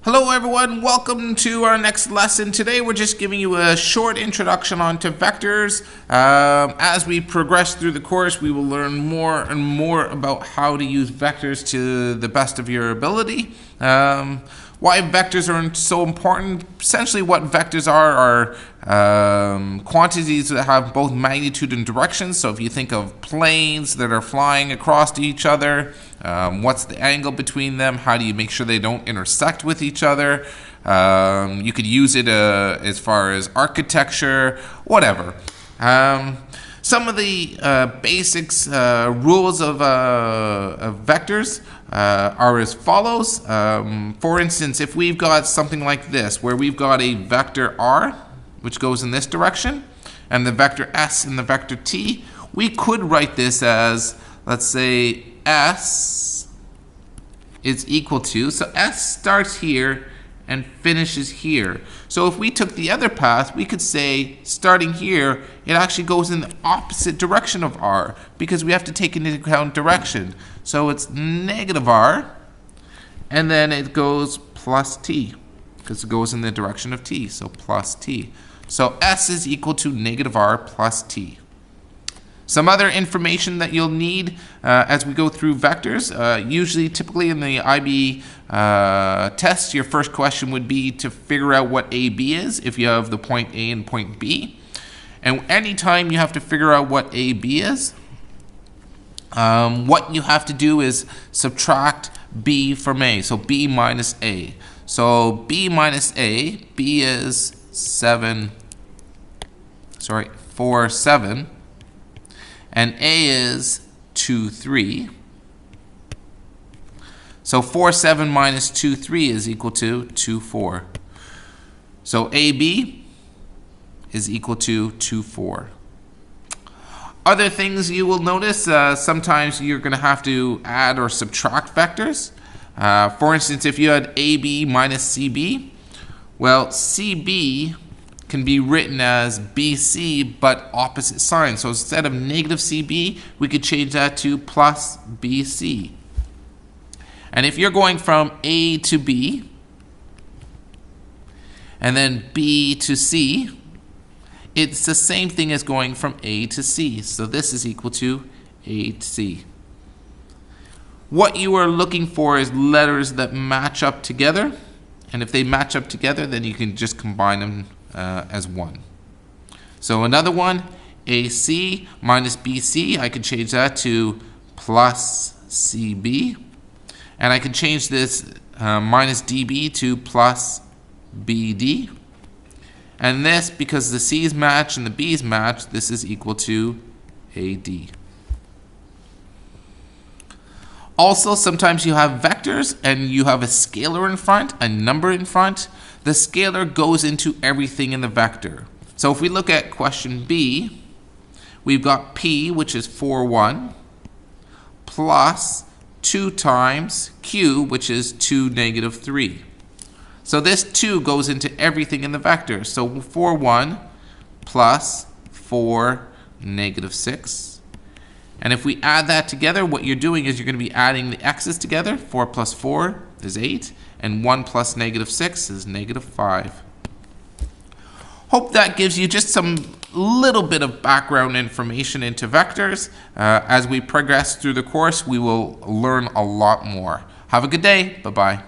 Hello everyone, welcome to our next lesson. Today we're just giving you a short introduction onto vectors. As we progress through the course, we will learn more and more about how to use vectors to the best of your ability. Why vectors are so important. Essentially what vectors are quantities that have both magnitude and direction. So if you think of planes that are flying across each other, what's the angle between them? How do you make sure they don't intersect with each other? You could use it as far as architecture, whatever. Some of the basics, rules of vectors are as follows. For instance, if we've got something like this, where we've got a vector r, which goes in this direction, and the vector s and the vector t, we could write this as, let's say, s is equal to, so s starts here and finishes here. So if we took the other path, we could say, starting here, it actually goes in the opposite direction of r, because we have to take into account direction. So it's negative r, and then it goes plus t, because it goes in the direction of t, so plus t. So s is equal to negative r plus t. Some other information that you'll need as we go through vectors. Typically in the IB test, your first question would be to figure out what AB is if you have the point A and point B. And anytime you have to figure out what AB is, what you have to do is subtract B from A, so B minus A. So B minus A, B is 4, 7. And A is 2, 3. So 4, 7 minus 2, 3 is equal to 2, 4. So AB is equal to 2, 4. Other things you will notice, sometimes you're going to have to add or subtract vectors. For instance, if you had AB minus CB, well, CB can be written as BC but opposite sign. So instead of negative CB, we could change that to plus BC. And if you're going from A to B and then B to C, it's the same thing as going from A to C. So this is equal to A to C. What you are looking for is letters that match up together. And if they match up together, then you can just combine them as one. So another one, AC minus BC, I can change that to plus CB. And I can change this minus DB to plus BD. And this, because the C's match and the B's match, this is equal to AD. Also, sometimes you have vectors and you have a scalar in front, a number in front. The scalar goes into everything in the vector. So if we look at question B, we've got P, which is 4, 1, plus 2 times Q, which is 2, negative 3. So this 2 goes into everything in the vector. So 4, 1 plus 4, negative 6. And if we add that together, what you're doing is you're going to be adding the x's together. 4 plus 4 is 8. And 1 plus negative 6 is negative 5. Hope that gives you just some little bit of background information into vectors. As we progress through the course, we will learn a lot more. Have a good day. Bye-bye.